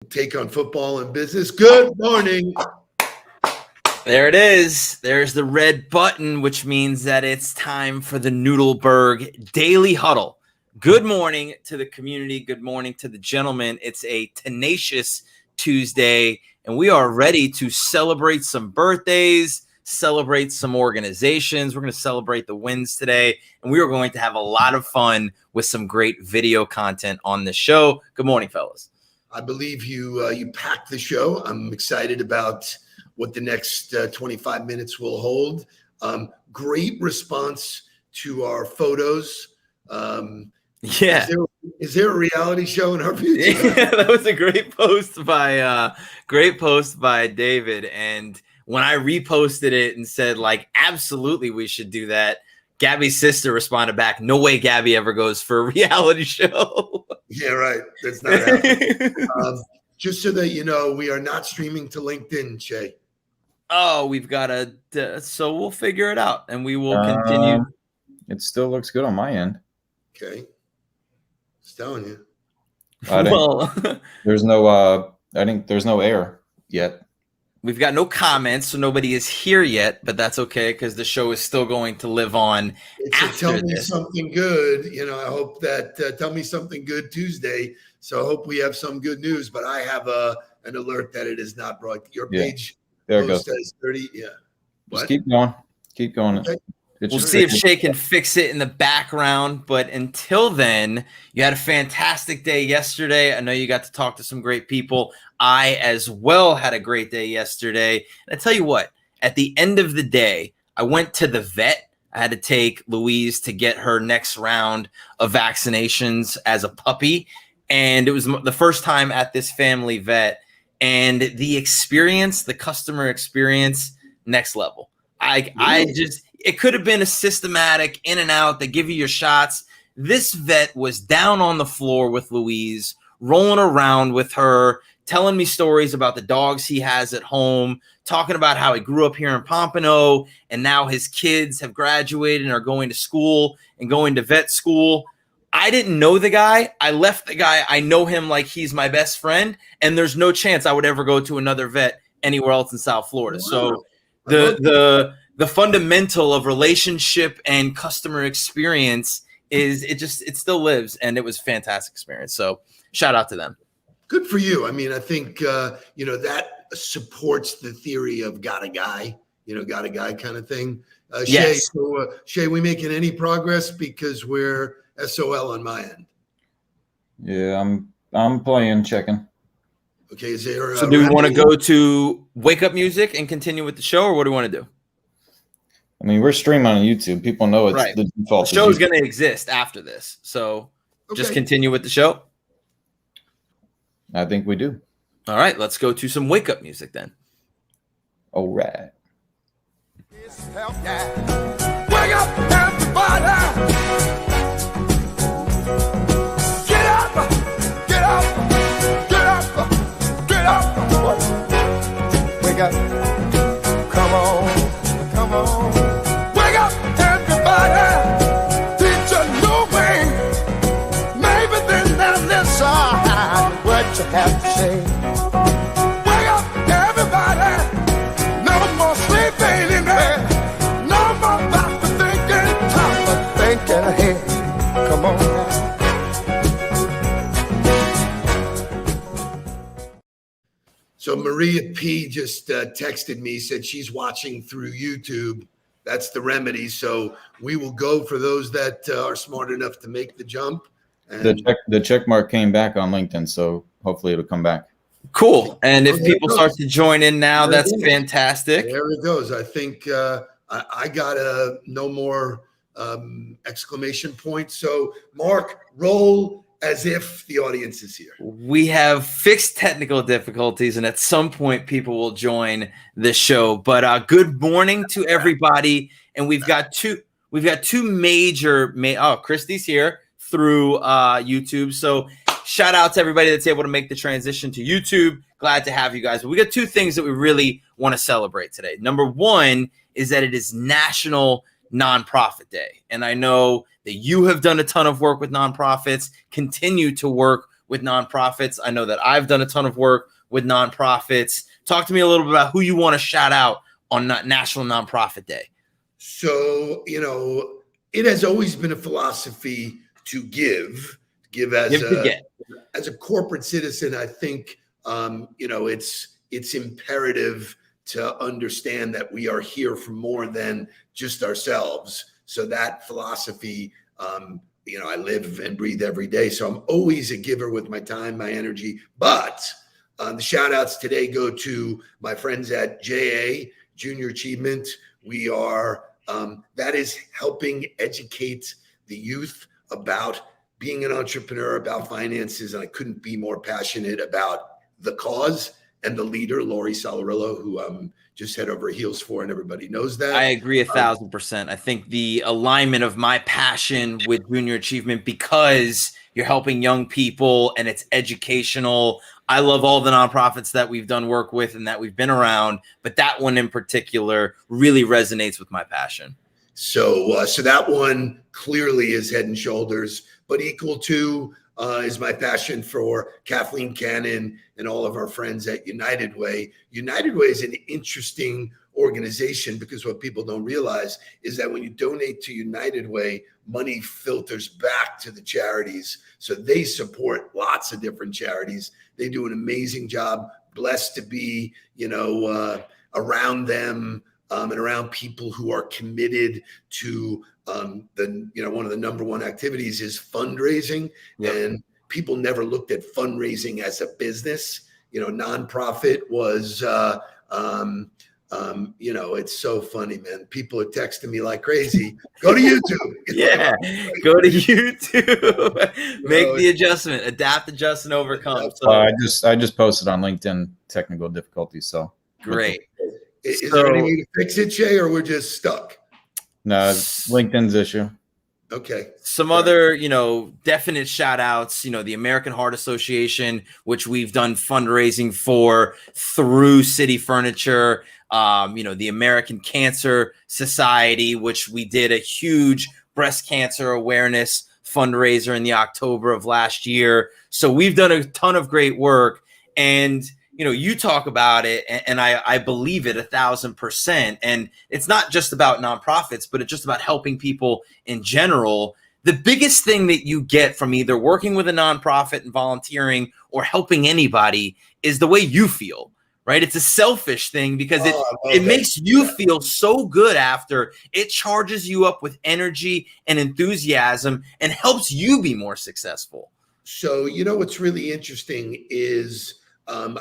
take on football and business. Good morning. There it is. There's the red button, which means that it's time for the Nudelberg Daily Huddle. Good morning to the community. Good morning to the gentlemen. It's a tenacious Tuesday, and we are ready to celebrate some birthdays, celebrate some organizations. We're going to celebrate the wins today, and we are going to have a lot of fun with some great video content on the show. Good morning, fellas. I believe you packed the show. I'm excited about what the next 25 minutes will hold. Great response to our photos. Yeah. Is there a reality show in our future? Yeah, that was a great post by David. And when I reposted it and said, like, absolutely, we should do that, Gabby's sister responded back, no way Gabby ever goes for a reality show. Yeah, right. That's not happening. Just so that you know, we are not streaming to LinkedIn, Shay. Oh, we've got so we'll figure it out, and we will continue. It still looks good on my end. Okay. Just telling you. There's no I think there's no air yet. We've got no comments, so nobody is here yet, but that's okay because the show is still going to live on after Tell me this. something good. I hope that Tell me something good Tuesday. So I hope we have some good news, but I have an alert that it is not brought. Your page there goes. Says 30. Yeah. Just keep going. Keep going. Okay. We'll see if Shay can fix it in the background. But until then, you had a fantastic day yesterday. I know you got to talk to some great people. I as well had a great day yesterday. And I tell you what, at the end of the day, I went to the vet. I had to take Louise to get her next round of vaccinations as a puppy. And it was the first time at this family vet. And the experience, the customer experience, next level. It could have been a systematic in and out. They give you your shots. This vet was down on the floor with Louise, rolling around with her, telling me stories about the dogs he has at home, talking about how he grew up here in Pompano, and now his kids have graduated and are going to school and going to vet school. I didn't know the guy. I left the guy. I know him like he's my best friend, and there's no chance I would ever go to another vet anywhere else in South Florida. Wow. So the fundamental of relationship and customer experience it still lives, and it was a fantastic experience. So shout out to them. Good for you. I mean, I think that supports the theory of got a guy kind of thing. Yes. Shay, we making any progress because we're SOL on my end? Yeah, I'm playing, checking. Okay, is there? So do we want to go to wake up music and continue with the show, or what do we want to do? I mean, we're streaming on YouTube. People know it's right. The default. The show is going to exist after this, so just continue with the show. I think we do. All right, let's go to some wake up music then. All right. Wake up, everybody! Get up! Get up! Get up! Get up! Wake up! Come on! Come on! Wake up, everybody! Teach a new way. Maybe then they'll listen what you have to say. Wake up, everybody! No more sleeping in there. No more back to thinking, time for thinking ahead. Come on now. So Maria P just texted me, said she's watching through YouTube. That's the remedy. So we will go for those that are smart enough to make the jump. And the check mark came back on LinkedIn, so hopefully it'll come back. Cool. And if people start to join in now, that's fantastic. There it goes. I think I got no more exclamation points. So Mark, roll as if the audience is here. We have fixed technical difficulties, and at some point people will join the show. But good morning to everybody. And we've got two major Christy's here through YouTube. So shout out to everybody that's able to make the transition to YouTube. Glad to have you guys. But we got two things that we really want to celebrate today. Number one is that it is National Nonprofit Day. And I know that you have done a ton of work with nonprofits, continue to work with nonprofits. I know that I've done a ton of work with nonprofits. Talk to me a little bit about who you want to shout out on National Nonprofit Day. So, it has always been a philosophy to give as a corporate citizen. I think, it's imperative to understand that we are here for more than just ourselves. So that philosophy, I live and breathe every day. So I'm always a giver with my time, my energy. But the shout outs today go to my friends at JA, Junior Achievement. We are, that is helping educate the youth about being an entrepreneur, about finances. And I couldn't be more passionate about the cause and the leader, Lori Solarillo, who I'm just head over heels for, and everybody knows that. I agree 1,000%. I think the alignment of my passion with Junior Achievement, because you're helping young people and it's educational. I love all the nonprofits that we've done work with and that we've been around, but that one in particular really resonates with my passion. So that one clearly is head and shoulders, but equal to is my passion for Kathleen Cannon and all of our friends at United Way. United Way is an interesting organization because what people don't realize is that when you donate to United Way, money filters back to the charities. So they support lots of different charities. They do an amazing job. Blessed to be, around them and around people who are committed to one of the number one activities is fundraising. Yep. And people never looked at fundraising as a business. Nonprofit was, it's so funny, man. People are texting me like crazy. Go to YouTube. Yeah, go to YouTube. Make the adjustment, adapt, adjust, and overcome. So I just posted on LinkedIn technical difficulties. So great. Is there any way to fix it, Shay, or we're just stuck? No, LinkedIn's issue. Okay. Some other, definite shout outs, the American Heart Association, which we've done fundraising for through City Furniture, the American Cancer Society, which we did a huge breast cancer awareness fundraiser in the October of last year. So we've done a ton of great work, and you talk about it, and I believe it 1,000%. And it's not just about nonprofits, but it's just about helping people in general. The biggest thing that you get from either working with a nonprofit and volunteering or helping anybody is the way you feel, right? It's a selfish thing because it makes you feel so good after. It charges you up with energy and enthusiasm and helps you be more successful. So, what's really interesting is, I'm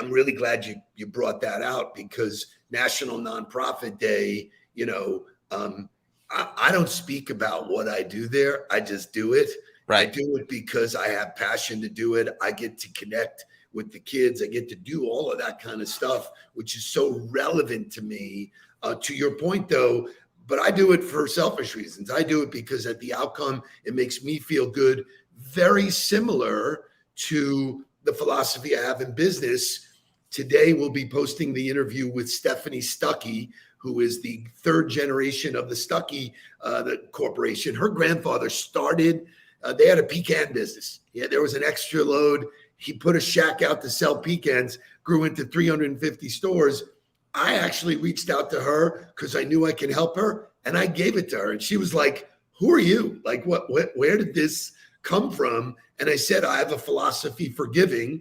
really glad you brought that out, because National Nonprofit Day, I don't speak about what I do there. I just do it. Right. I do it because I have passion to do it. I get to connect with the kids. I get to do all of that kind of stuff, which is so relevant to me. To your point, though, but I do it for selfish reasons. I do it because at the outcome, it makes me feel good. Very similar to the philosophy I have in business. Today, we'll be posting the interview with Stephanie Stuckey, who is the third generation of the Stuckey the corporation. Her grandfather started, they had a pecan business. Yeah, there was an extra load. He put a shack out to sell pecans, grew into 350 stores. I actually reached out to her because I knew I could help her, and I gave it to her. And she was like, who are you? Like, where did this come from? And I said, I have a philosophy for giving.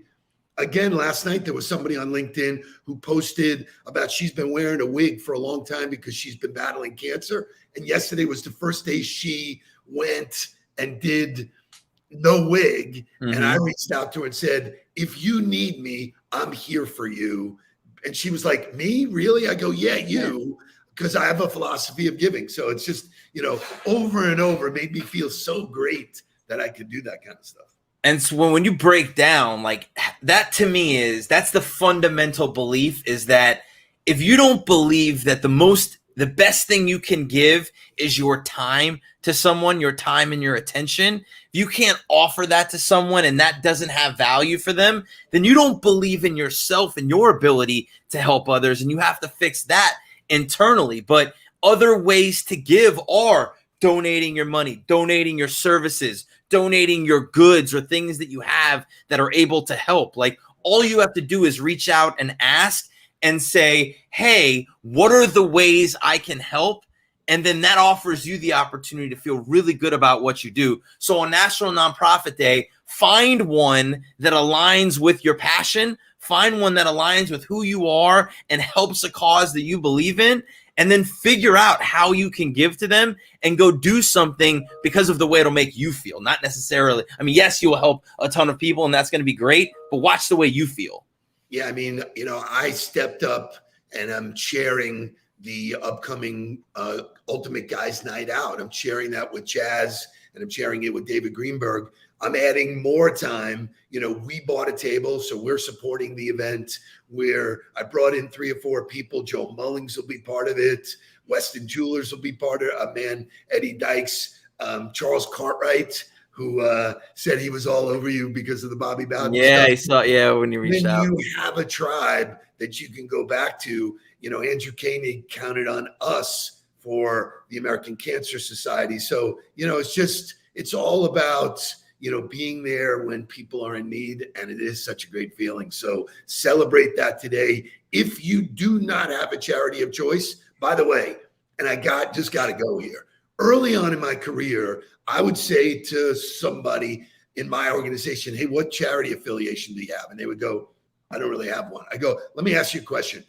Again, last night, there was somebody on LinkedIn who posted about she's been wearing a wig for a long time because she's been battling cancer. And yesterday was the first day she went and did no wig. Mm-hmm. And I reached out to her and said, if you need me, I'm here for you. And she was like, me? Really? I go, yeah, you, because I have a philosophy of giving. So it's just, over and over made me feel so great that I could do that kind of stuff. And so when you break down like that, to me that's the fundamental belief, is that if you don't believe that the best thing you can give is your time to someone, your time and your attention, if you can't offer that to someone and that doesn't have value for them, then you don't believe in yourself and your ability to help others. And you have to fix that internally. But other ways to give are donating your money, donating your services, donating your goods or things that you have that are able to help. Like, all you have to do is reach out and ask and say, hey, what are the ways I can help? And then that offers you the opportunity to feel really good about what you do. So on National Nonprofit Day, find one that aligns with your passion, find one that aligns with who you are and helps a cause that you believe in, and then figure out how you can give to them and go do something because of the way it'll make you feel. Not necessarily, I mean, yes, you will help a ton of people and that's going to be great, but watch the way you feel. Yeah, I mean, I stepped up and I'm chairing the upcoming Ultimate Guys Night Out. I'm chairing that with Jazz and I'm chairing it with David Greenberg. I'm adding more time. We bought a table, so we're supporting the event where I brought in 3 or 4 people. Joe Mullings will be part of it. Weston Jewelers will be part of it. Eddie Dykes, Charles Cartwright, who said he was all over you because of the Bobby Bowden stuff. When you reached out. You have a tribe that you can go back to. Andrew Koenig counted on us for the American Cancer Society. So, it's all about, being there when people are in need, and it is such a great feeling. So celebrate that today. If you do not have a charity of choice, by the way, and I just got to go here. Early on in my career, I would say to somebody in my organization, hey, what charity affiliation do you have? And they would go, I don't really have one. I go, let me ask you a question.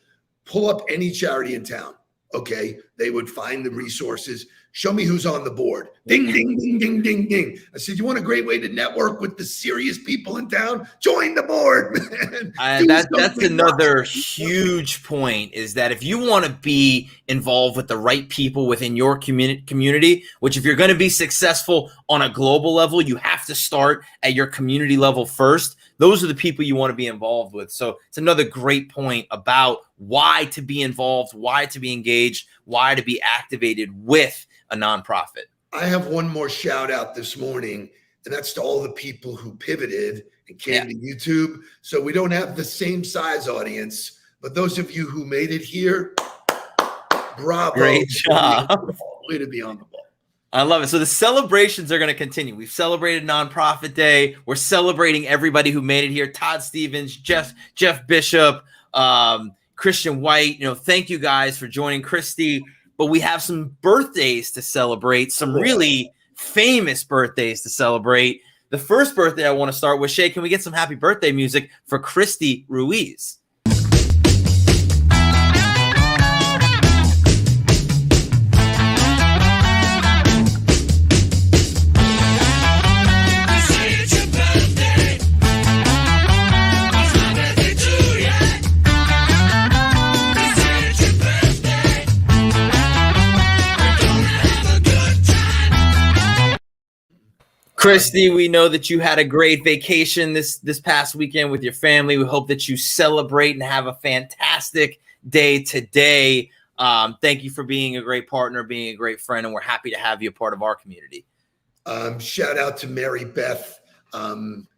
Pull up any charity in town. Okay. They would find the resources. Show me who's on the board. Ding, ding, ding, ding, ding, ding. I said, you want a great way to network with the serious people in town? Join the board, man. That's another huge point, is that if you want to be involved with the right people within your community, which if you're going to be successful on a global level, you have to start at your community level first. Those are the people you want to be involved with. So it's another great point about why to be involved, why to be engaged, why to be activated with a nonprofit. I have one more shout out this morning, and that's to all the people who pivoted and came to YouTube. So we don't have the same size audience, but those of you who made it here, bravo. Great job. Way to be on the ball. I love it. So the celebrations are going to continue. We've celebrated Nonprofit Day. We're celebrating everybody who made it here. Todd Stevens, Jeff Bishop, Christian White. Thank you guys for joining. Christy. But we have some birthdays to celebrate, some really famous birthdays to celebrate. The first birthday I want to start with, Shay, can we get some happy birthday music for Christy Ruiz? Christy, we know that you had a great vacation this past weekend with your family. We hope that you celebrate and have a fantastic day today. Thank you for being a great partner, being a great friend, and we're happy to have you a part of our community. Shout out to Mary Beth.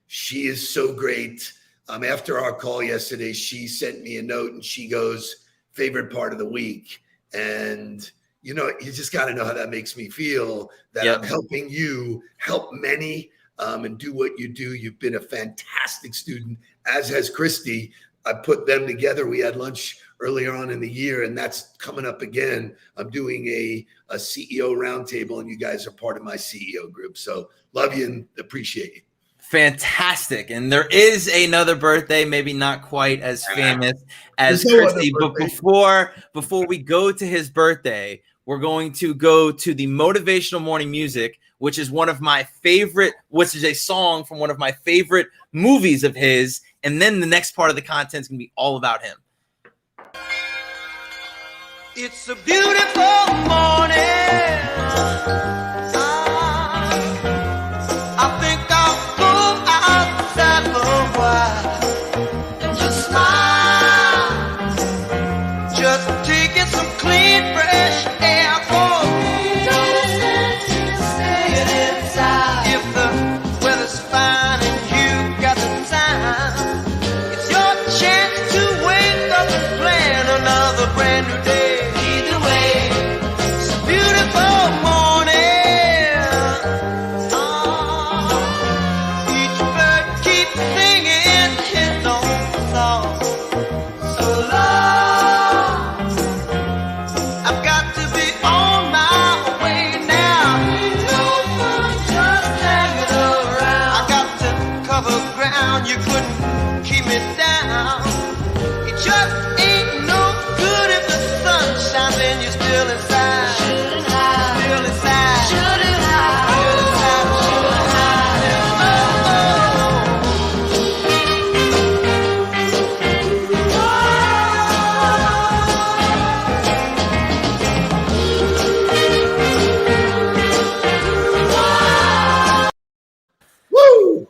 She is so great. After our call yesterday, she sent me a note and she goes, favorite part of the week. And you just got to know how that makes me feel, that I'm helping you help many and do what you do. You've been a fantastic student, as has Christy. I put them together. We had lunch earlier on in the year, and that's coming up again. I'm doing a CEO roundtable, and you guys are part of my CEO group. So love you and appreciate you. Fantastic. And there is another birthday, maybe not quite as famous as Christy, but before we go to his birthday, we're going to go to the Motivational Morning Music, which is a song from one of my favorite movies of his. And then the next part of the content is going to be all about him. It's a beautiful morning. I think I'll go outside for a while and just smile, just taking some clean, fresh air. If the weather's fine and you got the time, it's your chance to wake up and plan another brand new day. Either way, it's a beautiful morning. So long. I've got to be on my way now. No fun just hanging around. I got to cover ground. You couldn't keep me down. It just ain't no good if the sun shines and you're still inside. Still inside. Still inside. Woo!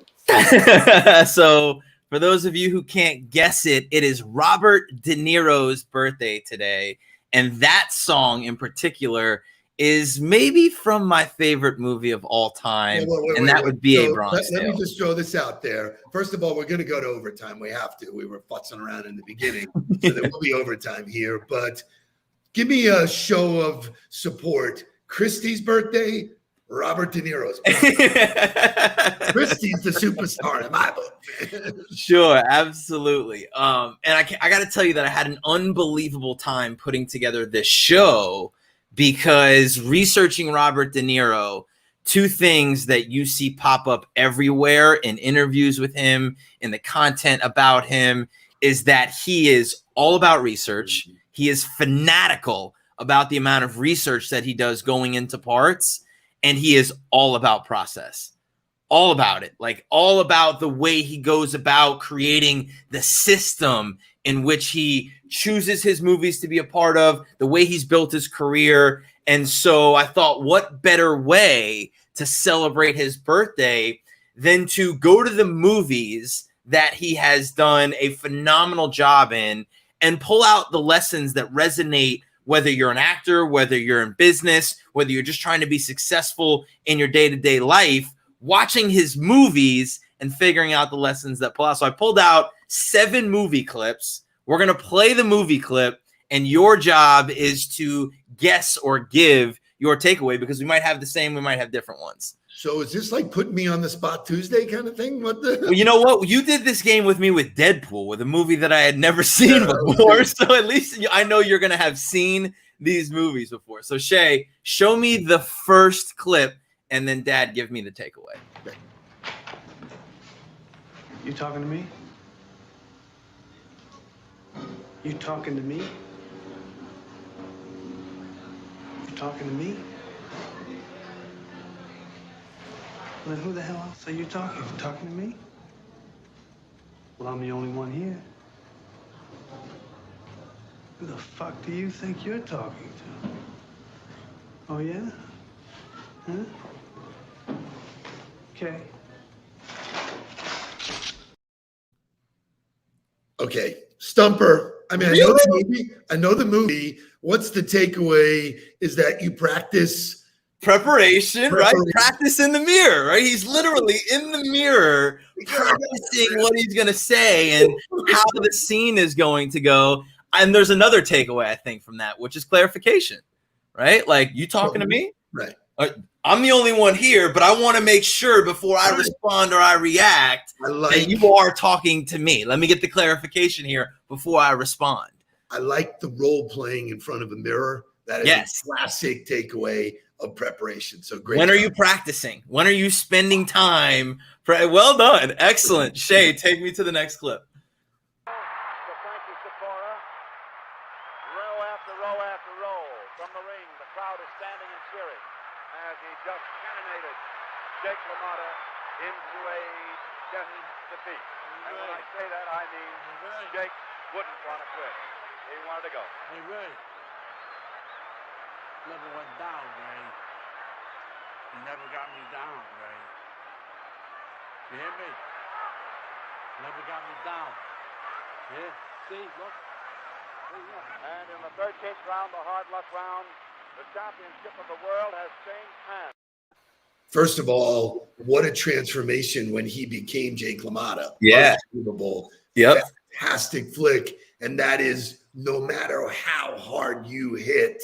So for those of you who can't guess it, it is Robert De Niro's birthday today. And that song in particular is maybe from my favorite movie of all time. Wait, that would be So A Bronx let me Tale. just throw this out there. First of all, we're going to go to overtime. We have to. We were futzing around in the beginning. So there will be overtime here. But give me a show of support. Christy's birthday, Robert De Niro's birthday. Christy's the superstar in my book. Sure, absolutely. And I got to tell you that I had an unbelievable time putting together this show because researching Robert De Niro, two things that you see pop up everywhere in interviews with him, in the content about him, is that he is all about research. He is fanatical about the amount of research that he does going into parts, and he is all about process. All about it, like all about the way he goes about creating the system in which he chooses his movies to be a part of, the way he's built his career. And so I thought, what better way to celebrate his birthday than to go to the movies that he has done a phenomenal job in and pull out the lessons that resonate, whether you're an actor, whether you're in business, whether you're just trying to be successful in your day-to-day life, watching his movies and figuring out the lessons that pull out. So I pulled out 7 movie clips. We're going to play the movie clip, and your job is to guess or give your takeaway, because we might have the same, we might have different ones. So is this like putting me on the spot Tuesday kind of thing? What the? Well, you know what? You did this game with me with Deadpool, with a movie that I had never seen before. So at least I know you're going to have seen these movies before. So Shay, show me the first clip, and then Dad, give me the takeaway. You talking to me? You talking to me? You talking to me? Well, then who the hell else are you talking to? Talking to me? Well, I'm the only one here. Who the fuck do you think you're talking to? Oh, yeah? Huh? Okay. Okay, Stumper. I mean, Really? I know the movie. What's the takeaway? Is that you practice Preparation, right? Practice in the mirror, right? He's literally in the mirror practicing what he's going to say and how the scene is going to go. And there's another takeaway, I think, from that, which is clarification, right? Like, you talking to me? Right. I'm the only one here, but I want to make sure before I respond or I react that you are talking to me. Let me get the clarification here before I respond. I like the role playing in front of a mirror. That is a classic takeaway of preparation. So great. When are you practicing? When are you spending time? Well done. Excellent. Shay, take me to the next clip. Row after row after row from the ring. The crowd is standing and cheering as he just cannonaded Jake LaMotta into a defeat. And when I say that, I mean Jake wouldn't want to quit. He wanted to go. Hey, Ray. Never went down, Ray. You never got me down, Ray. You hear me? Never got me down. Yeah? See? Look. And in the 13th round, the hard luck round, the championship of the world has changed hands. First of all, what a transformation when he became Jake LaMotta. Yeah. Unbelievable. Yep. Fantastic flick. And that is, no matter how hard you hit,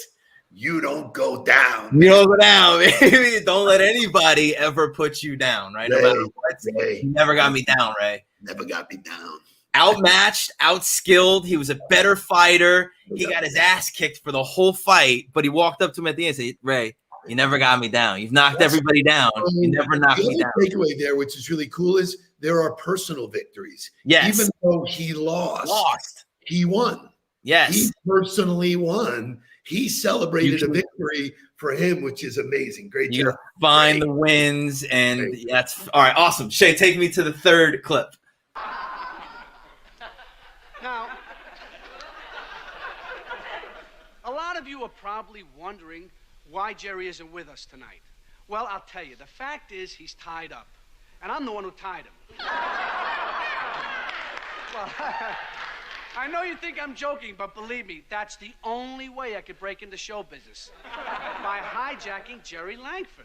you don't go down. You don't go down, baby. Don't let anybody ever put you down, right? No matter what. Ray. You never got me down, Ray. Never got me down. outmatched, outskilled. He was a better fighter. He got his ass kicked for the whole fight, but he walked up to him at the end and said, Ray, you never got me down. You've knocked everybody down. You never knocked me down. The takeaway there, which is really cool, is there are personal victories. Yes. Even though he lost, he won. Yes. He personally won. He celebrated a victory for him, which is amazing. Great job. You find the wins, and that's all right. Awesome. Shay, take me to the third clip. Now, a lot of you are probably wondering why Jerry isn't with us tonight. Well, I'll tell you. The fact is he's tied up, and I'm the one who tied him. Well, I know you think I'm joking, but believe me, that's the only way I could break into show business. By hijacking Jerry Langford.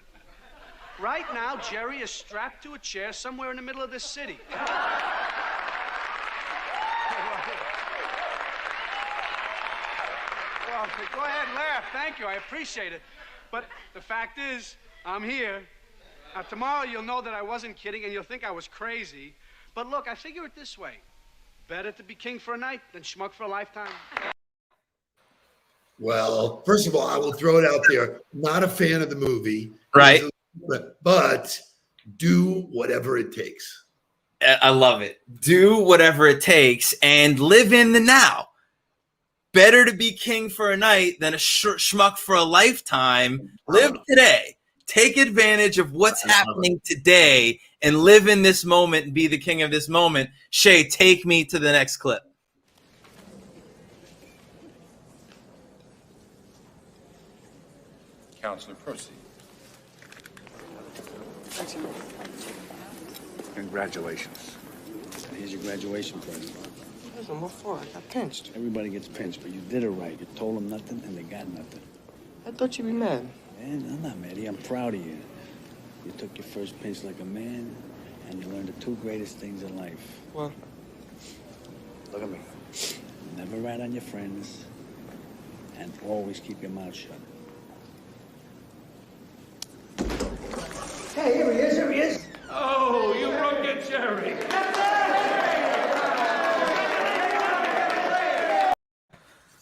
Right now, Jerry is strapped to a chair somewhere in the middle of this city. Well, go ahead and laugh. Thank you. I appreciate it. But the fact is, I'm here. Now, tomorrow you'll know that I wasn't kidding, and you'll think I was crazy. But look, I figure it this way. Better to be king for a night than schmuck for a lifetime. Well, first of all, I will throw it out there. Not a fan of the movie. Right. But do whatever it takes. I love it. Do whatever it takes and live in the now. Better to be king for a night than a schmuck for a lifetime. Live today. Take advantage of what's happening today and live in this moment and be the king of this moment. Shay, take me to the next clip. Counselor, proceed. Congratulations. Here's your graduation present. Listen, what for? I got pinched. Everybody gets pinched, but you did it right. You told them nothing, and they got nothing. I thought you'd be mad. Man, I'm not mad. I'm proud of you. You took your first pinch like a man, and you learned the two greatest things in life. What? Look at me. Never rat on your friends, and always keep your mouth shut. Hey, here he is, here he is. Oh, you rugged Jerry.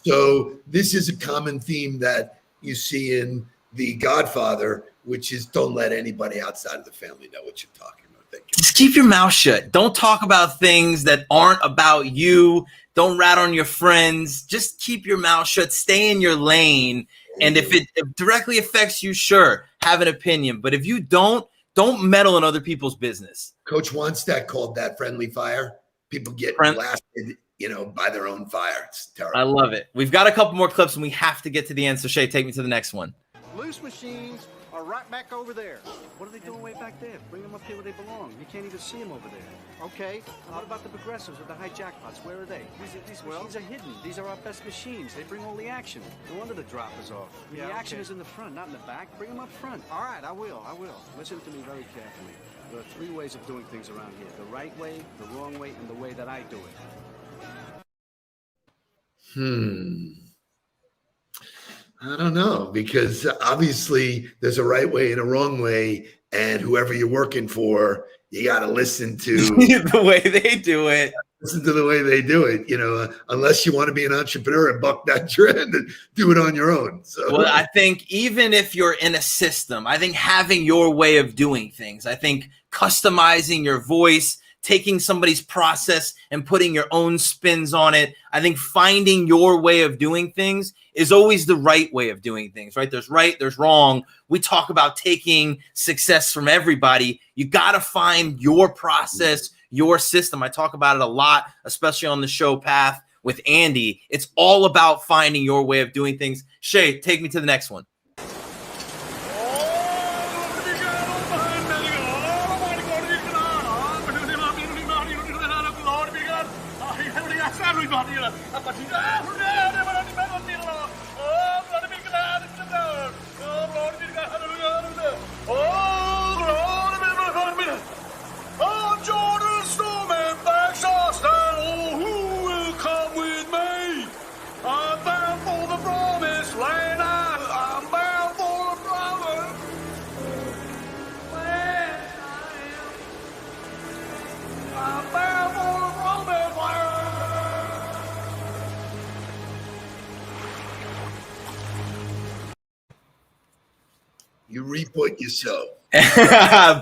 So this is a common theme that you see in The Godfather, which is don't let anybody outside of the family know what you're talking about. Just keep your mouth shut. Don't talk about things that aren't about you. Don't rat on your friends. Just keep your mouth shut. Stay in your lane. And if it directly affects you, sure, have an opinion. But if you don't meddle in other people's business. Coach Wanstack called that friendly fire. People get blasted, by their own fire. It's terrible. I love it. We've got a couple more clips, and we have to get to the end. So, Shay, take me to the next one. Loose machines are right back over there. What are they doing way back there? Bring them up here where they belong. You can't even see them over there. Okay, what about the progressives with the high jackpots? Where are they? These machines are hidden. These are our best machines. They bring all the action. No wonder the drop is off. The action is in the front, not in the back. Bring them up front. All right, I will. Listen to me very carefully. There are three ways of doing things around here. The right way, the wrong way, and the way that I do it. I don't know, because obviously there's a right way and a wrong way, and whoever you're working for, you got to listen to the way they do it. Listen to the way they do it, unless you want to be an entrepreneur and buck that trend and do it on your own. So, well, I think even if you're in a system, I think having your way of doing things, I think customizing your voice, taking somebody's process and putting your own spins on it. I think finding your way of doing things is always the right way of doing things, right? There's right, there's wrong. We talk about taking success from everybody. You got to find your process, your system. I talk about it a lot, especially on the show Path with Andy. It's all about finding your way of doing things. Shay, take me to the next one. You reap what you sow.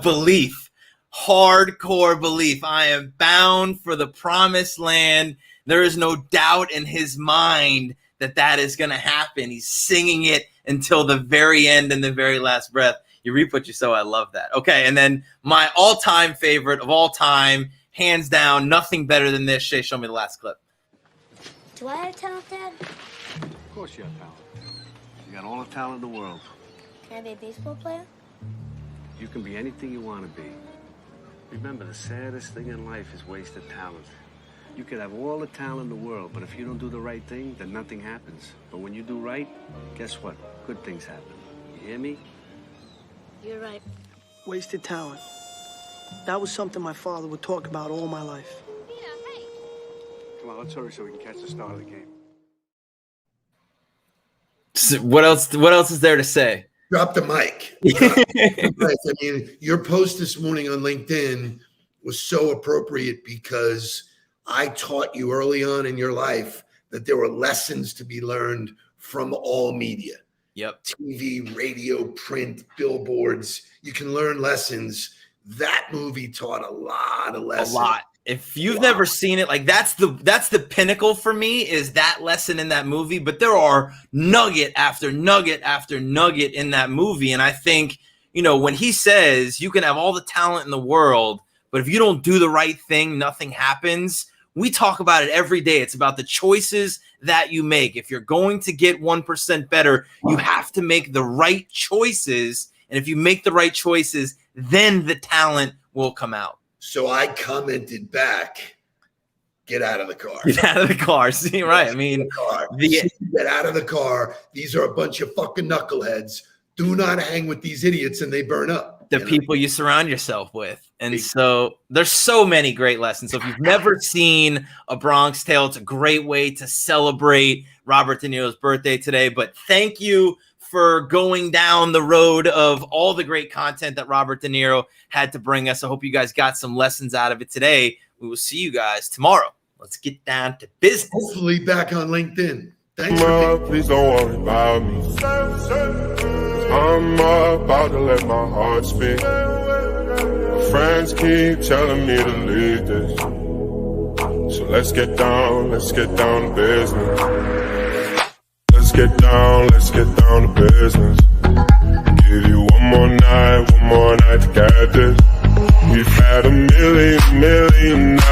Belief, hardcore belief. I am bound for the promised land. There is no doubt in his mind that that is going to happen. He's singing it until the very end and the very last breath. You reap what you sow. I love that. Okay, and then my all-time favorite of all time, hands down, nothing better than this. Shay, show me the last clip. Do I have talent, Dad? Of course you have talent. You got all the talent in the world. Can I be a baseball player? You can be anything you want to be. Remember, the saddest thing in life is wasted talent. You could have all the talent in the world, but if you don't do the right thing, then nothing happens. But when you do right, guess what? Good things happen. You hear me? You're right. Wasted talent. That was something my father would talk about all my life. Come on, let's hurry so we can catch the start of the game. So what else is there to say? Drop the mic. I mean, your post this morning on LinkedIn was so appropriate because I taught you early on in your life that there were lessons to be learned from all media. Yep. TV, radio, print, billboards. You can learn lessons. That movie taught a lot of lessons. A lot. If you've never seen it, like that's the pinnacle for me is that lesson in that movie. But there are nugget after nugget after nugget in that movie. And I think, when he says you can have all the talent in the world, but if you don't do the right thing, nothing happens. We talk about it every day. It's about the choices that you make. If you're going to get 1% better, you have to make the right choices. And if you make the right choices, then the talent will come out. So I commented back, get out of the car. Get out of the car. See, right. I mean, get out of the car. These are a bunch of fucking knuckleheads. Do not hang with these idiots and they burn up. The people you surround yourself with. And so there's so many great lessons. So if you've never seen A Bronx Tale, it's a great way to celebrate Robert De Niro's birthday today. But thank you for going down the road of all the great content that Robert De Niro had to bring us. I hope you guys got some lessons out of it today. We will see you guys tomorrow. Let's get down to business. Hopefully back on LinkedIn. Thanks Please don't worry about me. I'm about to let my heart speak. My friends keep telling me to leave this. So let's get down to business. Let's get down to business. Give you one more night to get this. We've had a million